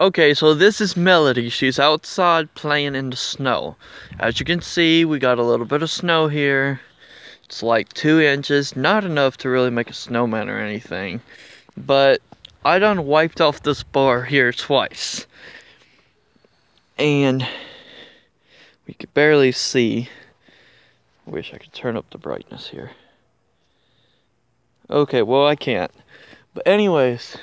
Okay, so this is Melody. She's outside playing in the snow. As you can see, we got a little bit of snow here. It's like 2 inches, not enough to really make a snowman or anything. But I done wiped off this bar here twice. And we could barely see. Wish I could turn up the brightness here. Okay, well I can't. But anyways,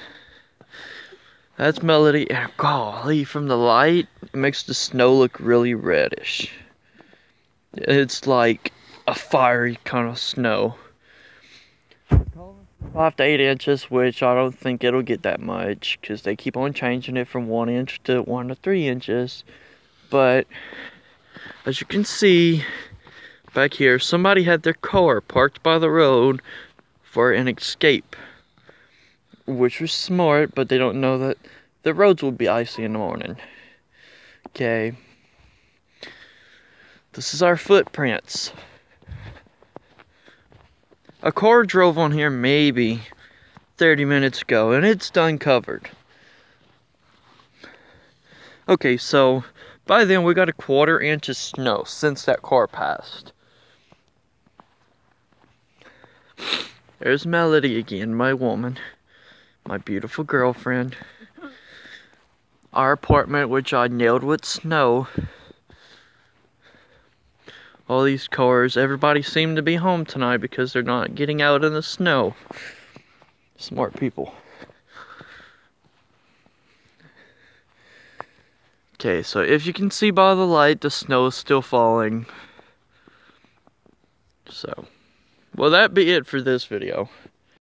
that's Melody, and golly, from the light, it makes the snow look really reddish. It's like a fiery kind of snow. 5 to 8 inches, which I don't think it'll get that much, because they keep on changing it from 1 inch to 1 to 3 inches. But, as you can see, back here, somebody had their car parked by the road for an escape. Which was smart, but they don't know that the roads will be icy in the morning. Okay. This is our footprints. A car drove on here maybe 30 minutes ago, and it's done covered. Okay, so by then we got a 1/4 inch of snow since that car passed. There's Melody again, my woman. My beautiful girlfriend. Our apartment, which I nailed with snow. All these cars, everybody seemed to be home tonight because they're not getting out in the snow. Smart people. Okay, so if you can see by the light, the snow is still falling. So, well, that be it for this video.